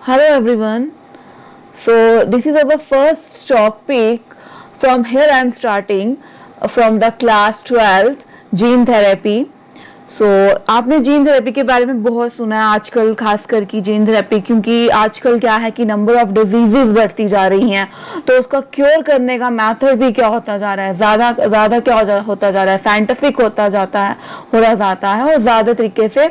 Hello everyone. So this is our first topic. From here I am starting from the class 12th gene therapy. So आपने gene therapy के बारे में बहुत सुना है आजकल, खासकर की जीन थेरेपी, क्योंकि आजकल क्या है कि नंबर ऑफ डिजीजेस बढ़ती जा रही हैं, तो उसका क्योर करने का मेथड भी क्या होता जा रहा है, ज़्यादा क्या होता जा रहा है, साइंटिफिक होता जाता है, हो रहा है और ज़्यादा तरीके से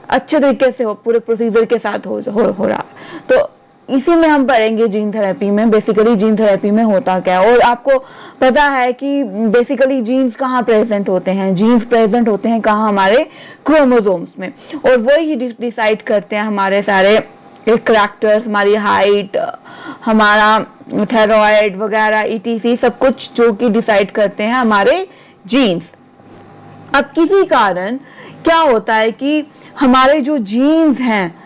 अच्छे तरीके से पूरे प्रोसीजर के साथ हो रहा है। तो इसी में हम पढ़ेंगे जीन थेरेपी में, बेसिकली जीन थेरेपी में होता क्या है। और आपको पता है कि बेसिकली जीन्स कहाँ प्रेजेंट होते हैं, जीन्स प्रेजेंट होते हैं कहाँ, हमारे क्रोमोसोम्स में, और वही डिसाइड करते हैं हमारे सारे करैक्टर्स, हमारी हाइट, हमारा थायराइड वगैरह ईटीसी सब कुछ, जो कि डिसाइड करते हैं हमारे जीन्स। अब किसी कारण क्या होता है कि हमारे जो जीन्स हैं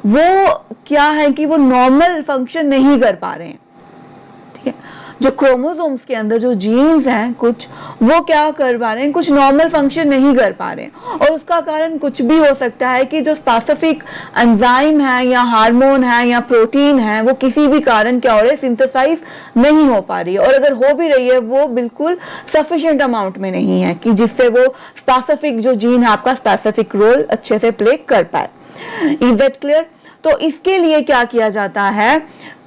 वो क्या है कि वो नॉर्मल फंक्शन नहीं कर पा रहे हैं। ठीक है, जो क्रोमोसोम्स के अंदर जो जीन्स हैं कुछ, वो क्या कर पा रहे हैं, कुछ नॉर्मल फंक्शन नहीं कर पा रहे हैं। और उसका कारण कुछ भी हो सकता है कि जो स्पेसिफिक एंजाइम है या हार्मोन है या प्रोटीन है, वो किसी भी कारण क्या हो रहे, सिंथेसाइज नहीं हो पा रही है, और अगर हो भी रही है वो बिल्कुल सफिशिएंट अमाउंट में नहीं है कि जिससे वो स्पेसिफिक जो जीन है आपका स्पेसिफिक रोल अच्छे से प्ले कर पाए। Is that clear? तो इसके लिए क्या किया जाता है,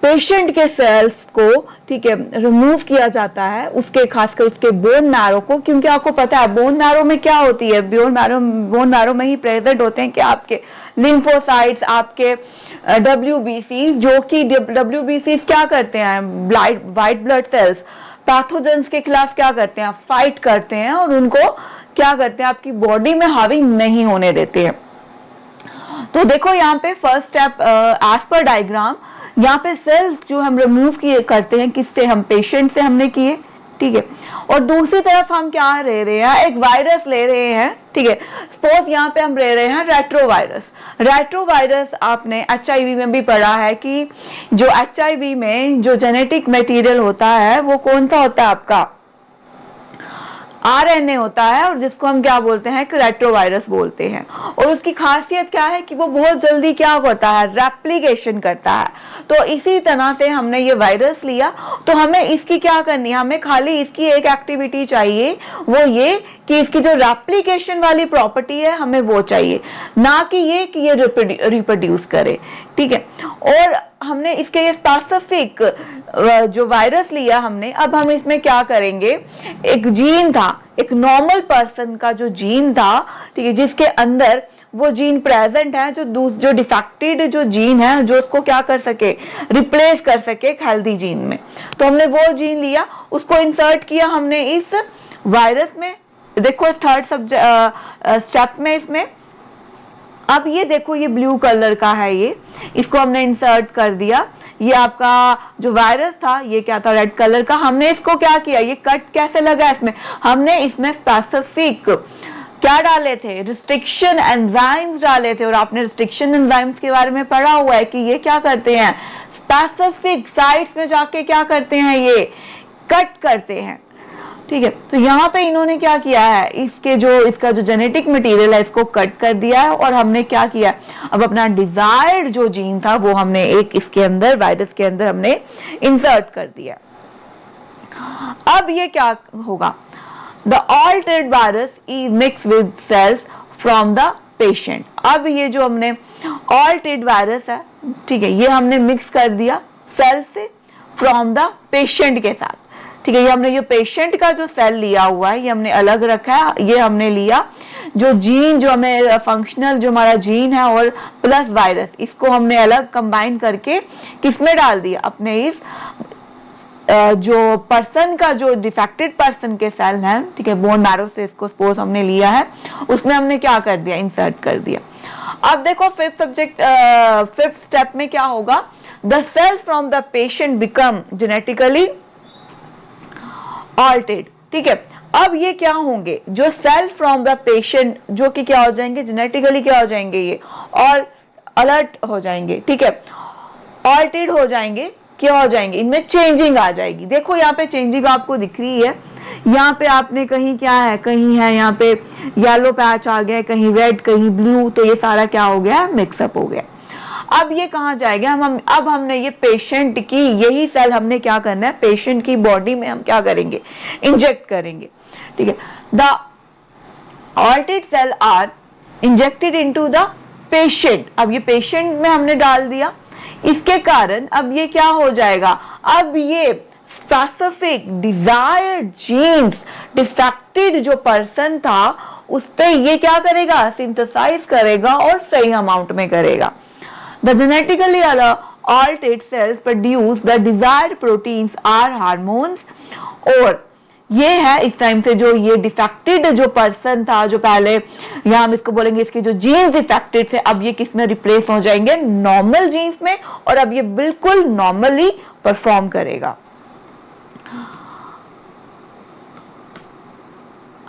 पेशेंट के सेल्स को, ठीक है, रिमूव किया जाता है, उसके खासकर उसके बोन मैरो को, क्योंकि आपको पता है बोन मैरो में क्या होती है, बोन मैरो में ही प्रेजेंट होते हैं कि आपके लिम्फोसाइट्स, आपके WBC, जो कि WBC क्या करते हैं, व्हाइट ब्लड सेल्स पैथोजेंस के खिलाफ क्या करते हैं, फाइट करते हैं, और उनको क्या करते हैं, आपकी बॉडी में हावी नहीं होने देते हैं। तो देखो यहाँ पे first step as per diagram, यहाँ पे सेल्स जो हम रिमूव करते हैं, किससे, हम पेशेंट से हमने किए, ठीक है। और दूसरी तरफ हम क्या ले रहे हैं, एक वायरस ले रहे हैं, ठीक है। सपोज यहाँ पे हम ले रहे हैं रेट्रोवायरस। रेट्रोवायरस आपने HIV में भी पढ़ा है कि जो HIV में जो जेनेटिक मटेरियल होता है वो कौन सा होता है, आपका RNA होता है, और जिसको हम क्या बोलते हैं कि रेट्रोवायरस बोलते हैं। और उसकी खासियत क्या है कि वो बहुत जल्दी क्या होता है, रेप्लिकेशन करता है। तो इसी तरह से हमने ये वायरस लिया, तो हमें इसकी क्या करनी है, हमें खाली इसकी एक एक्टिविटी चाहिए, वो ये कि इसकी जो रेप्लिकेशन वाली प्रॉपर्टी है हमें वो चाहिए, ना कि ये रिप्रोड्यूस करे, ठीक है। और हमने इसके ये स्पेसिफिक जो वायरस लिया हमने, अब हम इसमें क्या करेंगे, एक जीन था, एक नॉर्मल पर्सन का जो जीन था, ठीक है, जिसके अंदर वो जीन प्रेजेंट है, जो डिफेक्टेड जो जीन है, जो उसको क्या कर सके, रिप्लेस कर सके एक हेल्दी जीन में। तो हमने वो जीन लिया, उसको इंसर्ट किया हमने इस वायरस में। देखो थर्ड स्टेप में इसमें, अब ये देखो ये ब्लू कलर का है, ये इसको हमने इंसर्ट कर दिया। ये आपका जो वायरस था ये क्या था, रेड कलर का। हमने इसको क्या किया, ये कट कैसे लगा इसमें, हमने इसमें स्पेसिफिक क्या डाले थे, रिस्ट्रिक्शन एंजाइम्स डाले थे। और आपने रिस्ट्रिक्शन एंजाइम्स के बारे में पढ़ा हुआ है कि ये क्या करते हैं, स्पेसिफिक साइट्स में जाके क्या करते हैं, ये कट करते हैं, ठीक है। तो यहाँ पे इन्होंने क्या किया है, इसका जो जेनेटिक मटेरियल है इसको कट कर दिया है, और हमने क्या किया, अब अपना डिजायर्ड जो जीन था वो हमने एक इसके अंदर, वायरस के अंदर हमने इंसर्ट कर दिया। अब ये क्या होगा, the altered virus is mix with cells from the patient. अब ये जो हमने ऑल्टर्ड वायरस है, ठीक है, ये हमने मिक्स कर दिया सेल से फ्रॉम द पेशेंट के साथ, ठीक है। ये हमने जो पेशेंट का जो सेल लिया हुआ है ये हमने अलग रखा है, ये हमने लिया जो जीन, जो हमें फंक्शनल जो हमारा जीन है और प्लस वायरस, इसको हमने अलग कंबाइन करके किसमें डाल दिया, अपने इस जो पर्सन का, जो डिफेक्टेड पर्सन के सेल हैं, ठीक है, बोन मैरो से इसको सपोज हमने लिया है, उसमें हमने क्या कर दिया, इंसर्ट कर दिया। अब देखो फिफ्थ स्टेप में क्या होगा, the cells from the patient become genetically altered, ठीक है। अब ये क्या होंगे, जो सेल फ्रॉम द पेशेंट, जो कि क्या हो जाएंगे, जेनेटिकली क्या हो जाएंगे, ये और अलर्ट हो जाएंगे, ठीक है, ऑल्टर्ड हो जाएंगे, क्या हो जाएंगे, इनमें चेंजिंग आ जाएगी। देखो यहाँ पे चेंजिंग आपको दिख रही है, यहाँ पे आपने कहीं क्या है, कहीं है यहाँ पे येलो पैच आ गया, कहीं रेड, कहीं ब्लू, तो ये सारा क्या हो गया, मिक्सअप हो गया। अब ये कहाँ जाएगा, अब हमने ये पेशेंट की यही सेल हमने क्या करना है, पेशेंट की बॉडी में हम क्या करेंगे, इंजेक्ट करेंगे, ठीक है। The altered cell are injected into the patient, अब ये पेशेंट में हमने डाल दिया, इसके कारण अब ये क्या हो जाएगा, अब ये स्पेसिफिक डिजायर्ड जीन्स डिफेक्टेड जो पर्सन था उस पे ये क्या करेगा, सिंथेसाइज करेगा और सही अमाउंट में करेगा। The genetically altered cells produce the desired proteins are hormones, और ये है इस टाइम से जो ये डिफेक्टेड जो पर्सन था, जो पहले या हम इसको बोलेंगे इसके जो जीन्स डिफेक्टेड थे, अब ये किस में रिप्लेस हो जाएंगे, नॉर्मल जीन्स में, और अब ये बिल्कुल नॉर्मली परफॉर्म करेगा।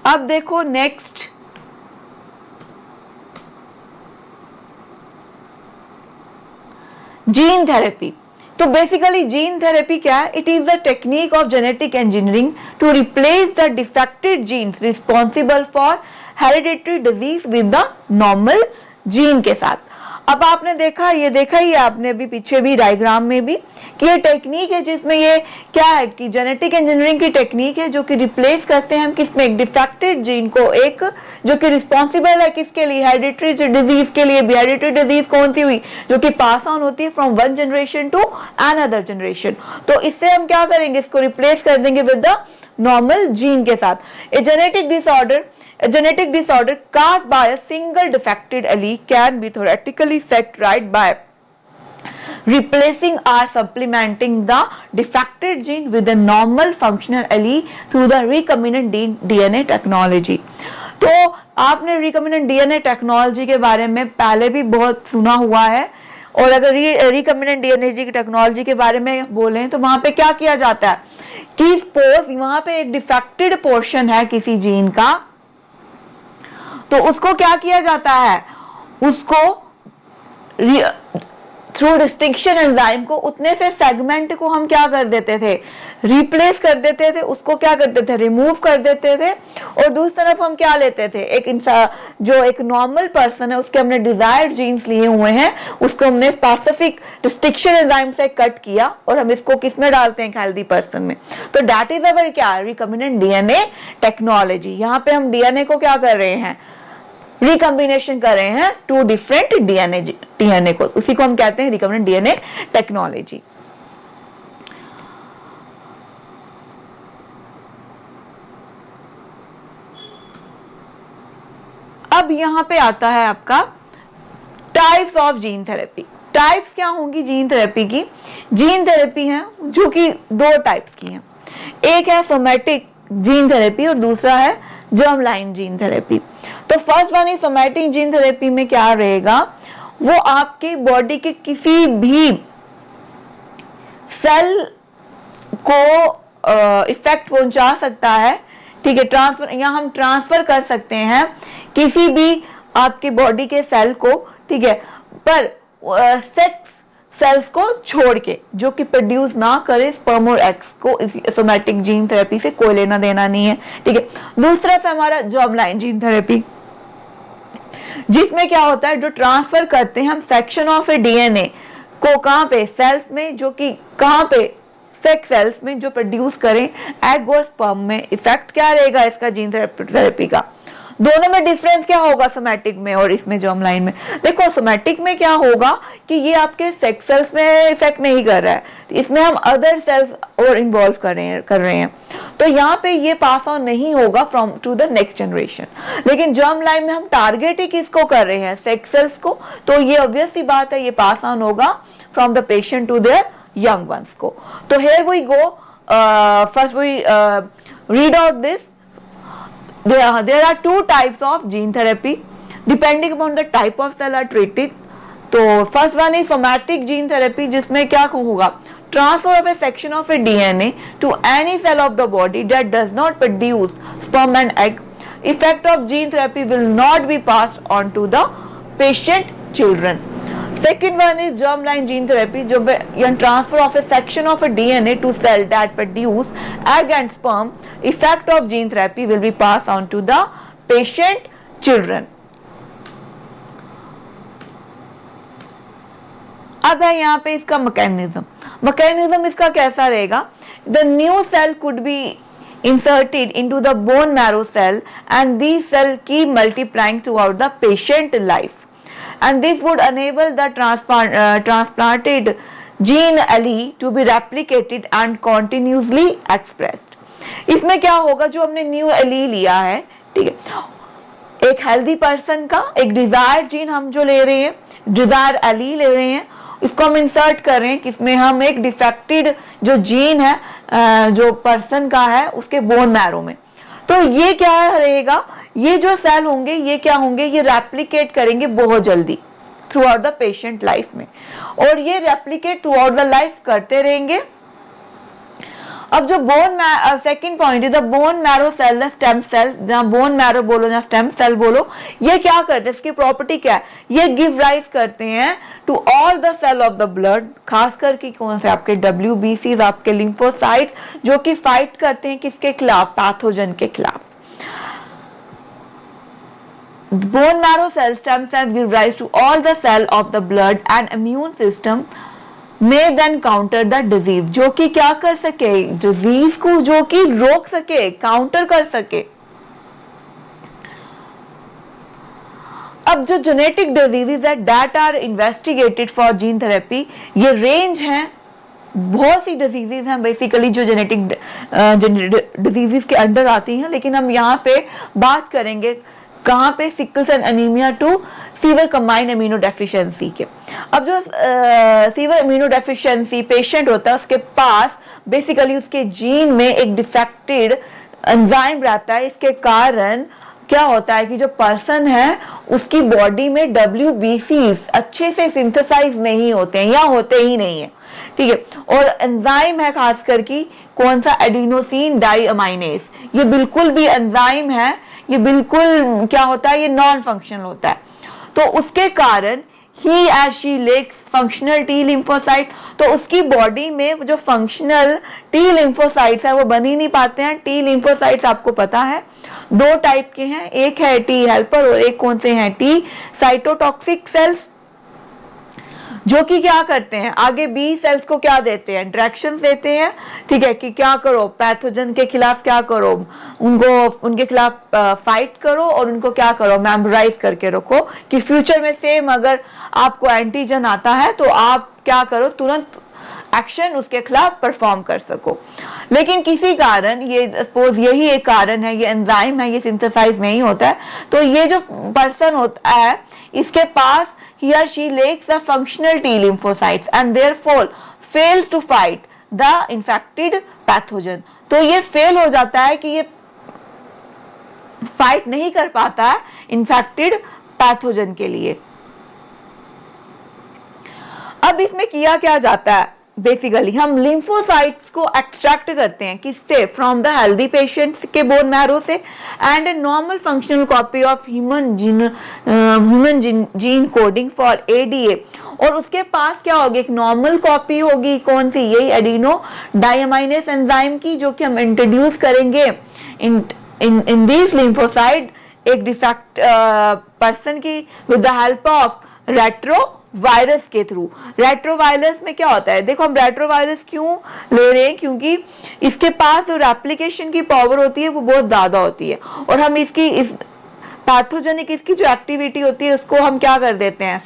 अब देखो नेक्स्ट, जीन थेरेपी। तो बेसिकली जीन थेरेपी क्या है, it is the technique of genetic engineering to replace the defected genes responsible for hereditary disease with the normal gene के साथ। अब आपने देखा, ये देखा ही है आपने अभी पीछे भी डायग्राम में भी कि ये टेक्निक है जिसमें ये क्या है कि जेनेटिक इंजीनियरिंग की टेक्निक है जो कि रिप्लेस करते हैं हम किसमें, एक डिफेक्टेड जीन को, एक जो कि रिस्पॉन्सिबल है किसके लिए, हेरिडिटरी डिजीज के लिए भी। हेरिडिटरी डिजीज कौन सी हुई, जो कि पास ऑन होती है from one generation to another generation. तो इससे हम क्या करेंगे, इसको रिप्लेस कर देंगे विद द नॉर्मल जीन के साथ। A genetic disorder caused by a single defected allele can be theoretically set right by replacing or supplementing the defected gene with a normal functional allele through the recombinant DNA technology। तो आपने recombinant DNA technology के बारे में पहले भी बहुत सुना हुआ है, और अगर recombinant DNA की टेक्नोलॉजी के बारे में बोलें तो वहां पे क्या किया जाता है कि सपोज वहां पे एक डिफेक्टेड पोर्शन है किसी जीन का, तो उसको क्या किया जाता है, उसको थ्रू डिस्टिंक्शन एंजाइम को उतने से सेगमेंट को हम क्या कर देते थे, रिप्लेस कर देते थे, उसको क्या करते थे, रिमूव कर देते थे, और दूसरी तरफ हम क्या लेते थे, एक इंसान जो एक नॉर्मल पर्सन है उसके हमने डिजायर्ड जीन्स लिए हुए हैं, उसको हमने स्पेसिफिक डिस्टिंक्शन एंजाइम से कट किया और हम इसको किस में डालते हैं, हेल्दी पर्सन में। तो दैट इज अवर क्या, रिकम्बिनेंट डीएनए टेक्नोलॉजी। यहाँ पे हम डीएनए को क्या कर रहे हैं, रिकॉम्बिनेशन कर रहे हैं टू डिफरेंट डीएनए को, उसी को हम कहते हैं रिकम्बिनेंट डीएनए टेक्नोलॉजी। अब यहां पे आता है आपका types of gene therapy. Types क्या होंगी जीन थेरेपी की, जीन थेरेपी है जो कि दो टाइप्स की हैं, एक है सोमैटिक जीन थेरेपी और दूसरा है जर्म लाइन जीन थेरेपी। तो first one is somatic gene therapy में क्या रहेगा, वो आपकी बॉडी के किसी भी सेल को इफेक्ट पहुंचा सकता है, ठीक है, ट्रांसफर, यहाँ हम ट्रांसफर कर सकते हैं किसी भी आपकी बॉडी के सेल को, ठीक है, पर सेक्स सेल्स को छोड़ के जो कि प्रोड्यूस ना करे स्पर्म और एग्स को, इस सोमैटिक जीन थेरेपी से कोई लेना देना नहीं है, ठीक है। दूसरा है हमारा जर्म लाइन जीन थेरेपी, जिसमें क्या होता है, जो ट्रांसफर करते हैं हम सेक्शन ऑफ ए डीएनए को कहां पे, सेल्स में, जो कि कहां पे, सेक्स सेल्स में, जो प्रोड्यूस करें एग और स्पर्म में। इफेक्ट क्या रहेगा इसका जीन थेरेपी का, दोनों में डिफरेंस क्या होगा सोमैटिक में और इसमें जर्म लाइन में। देखो सोमैटिक में क्या होगा कि ये आपके सेक्स सेल्स में इफेक्ट नहीं कर रहा है, इसमें हम अदर सेल्स और इन्वॉल्व कर रहे हैं, तो यहाँ पे ये पास ऑन नहीं होगा from to the next generation. लेकिन जर्म लाइन में हम टारगेट ही किसको कर रहे हैं, सेक्स सेल्स को, तो ये ऑब्वियस सी बात है, ये पास ऑन होगा from the patient to their young ones को। तो here we go, first we read out this, there are two types of gene therapy depending upon the type of cell are treated। तो first one is somatic gene therapy, जिसमें क्या होगा, transfer of a section of a DNA to any cell of the body that does not produce sperm and egg। Effect of gene therapy will not be passed on to the patient children। Second one is germline gene therapy, जो transfer of a section of a DNA to cell that produce egg and sperm। Effect of gene therapy will be passed on to the patient children। अब है यहाँ पे इसका mechanism इसका कैसा रहेगा? The new cell could be inserted into the bone marrow cell and these cells keep multiplying throughout the patient life and this would enable the transplanted gene allele to be replicated and continuously expressed. इसमें क्या होगा? जो हमने new Eli लिया है, ठीक है, एक हेल्दी पर्सन का एक डिजायर जीन हम जो ले रहे हैं, डिजायर एली ले रहे हैं, इसको हम इंसर्ट कर रहे हैं किसमें? हम एक डिफेक्टेड जो जीन है जो पर्सन का है उसके बोन मैरो में। तो ये क्या रहेगा? ये जो सेल होंगे ये क्या होंगे? ये रेप्लिकेट करेंगे बहुत जल्दी throughout the patient life में, और ये replicate throughout the life करते रहेंगे। अब जो सेकंड पॉइंट है the bone marrow cell, the stem cell, जहां बोन मैरो बोलो या स्टेम सेल बोलो, ये क्या करते हैं? इसकी प्रॉपर्टी क्या है? ये गिव राइज करते हैं to all the cell of the blood, खास करके कौन से? आपके WBCs, आपके लिम्फोसाइट्स, जो कि फाइट करते हैं किसके खिलाफ? पैथोजन के खिलाफ। Bone marrow cell, stem cells give rise to all the cell of the blood and immune system may then counter the disease, जो कि क्या कर सके? डिजीज को जो कि रोक सके, काउंटर कर सके। अब जो जेनेटिक डिजीजेस है that are investigated for gene therapy, ये रेंज है, बहुत सी डिजीजेस हैं बेसिकली जो जेनेटिक डिजीजेस के अंडर आती हैं, लेकिन हम यहाँ पे बात करेंगे कहाँ पे? Sickle cell anaemia to severe combined immunodeficiency के। अब जो सीवर इम्यूनो डेफिशिएंसी पेशेंट होता है उसके पास बेसिकली उसके जीन में एक डिफेक्टेड एंजाइम रहता है, इसके कारण क्या होता है कि जो पर्सन है उसकी बॉडी में WBCs अच्छे से सिंथेसाइज नहीं होते हैं या होते ही नहीं है, ठीक है। और एंजाइम है खास करके कौन सा? एडिनोसिन डाइअमाइनेज। ये बिल्कुल भी एंजाइम है, ये बिल्कुल क्या होता है? ये नॉन फंक्शनल होता है। तो उसके कारण he or she lacks functional T lymphocyte, तो उसकी बॉडी में जो फंक्शनल T lymphocytes है वो बन ही नहीं पाते हैं। T lymphocytes आपको पता है दो टाइप के हैं, एक है T हेल्पर और एक कौन से हैं? T साइटोटॉक्सिक सेल्स, जो कि क्या करते हैं? आगे B सेल्स को क्या देते हैं? डायरेक्शंस देते हैं, ठीक है, कि क्या करो? पैथोजन के खिलाफ क्या करो? उनके खिलाफ फाइट करो और उनको क्या करो? मेमोराइज करके रखो कि फ्यूचर में सेम अगर आपको एंटीजन आता है तो आप क्या करो? तुरंत एक्शन उसके खिलाफ परफॉर्म कर सको। लेकिन किसी कारण ये सपोज यही एक कारण है, ये एंजाइम है, ये सिंथेसाइज नहीं होता है, तो ये जो पर्सन होता है इसके पास he or she lacks the functional T lymphocytes and therefore fails to fight the infected pathogen। तो ये फेल हो जाता है कि ये फाइट नहीं कर पाता है इन्फेक्टेड पैथोजन के लिए। अब इसमें किया क्या जाता है? बेसिकली हम लिम्फोसाइट्स को एक्सट्रैक्ट करते हैं किससे? फ्रॉम द हेल्दी पेशेंट्स के बोन मैरो से, and a normal functional copy of human gene coding for ADA, और उसके पास क्या होगी? एक नॉर्मल कॉपी होगी, कौन सी? यही एडिनो डाइअमाइनेज एंजाइम की, जो कि हम इंट्रोड्यूस करेंगे इन दिस लिम्फोसाइट एक डिफेक्ट पर्सन की with the help of retrovirus के थ्रू। रेट्रोवायरस में क्या होता है? देखो हम रेट्रोवायरस क्यों ले रहे हैं? क्योंकि इसके पास जो रेप्लिकेशन की पावर होती है वो बहुत ज्यादा होती है, और हम इस पैथोजेनिक इसकी जो एक्टिविटी होती है उसको हम क्या कर देते हैं?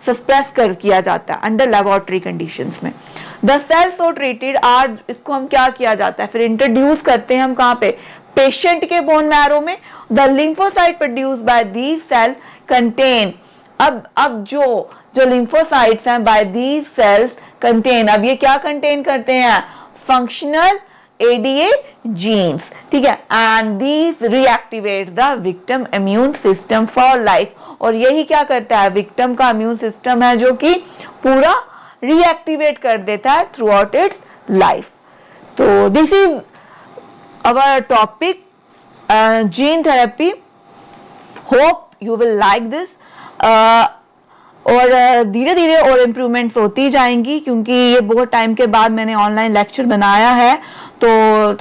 सस्प्रेस कर किया जाता है अंडर लेबोरेटरी कंडीशंस में। The cell so treated are, इसको हम क्या किया जाता है? फिर इंट्रोड्यूस करते हैं हम कहाँ पे? पेशेंट के बोन मैरो में। The lymphocyte produce by these cell contain, अब जो लिम्फोसाइट्स हैं बाय दीज सेल्स कंटेन, अब ये क्या कंटेन करते हैं? फंक्शनल ADA genes, ठीक है, and these reactivate the victim immune system for life, और यही क्या करता है? विक्टिम का इम्यून सिस्टम है जो कि पूरा रीएक्टिवेट कर देता है थ्रू आउट इट्स लाइफ। तो this is our topic gene therapy, hope you will like this, और धीरे धीरे और इम्प्रूवमेंट्स होती जाएंगी, क्योंकि ये बहुत टाइम के बाद मैंने ऑनलाइन लेक्चर बनाया है, तो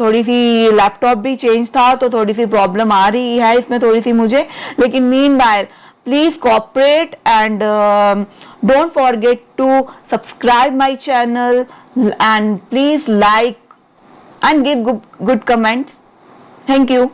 थोड़ी सी लैपटॉप भी चेंज था तो थोड़ी सी प्रॉब्लम आ रही है इसमें थोड़ी सी मुझे, लेकिन meanwhile please cooperate and Don't forget to subscribe my channel and please like and give good comments. Thank you.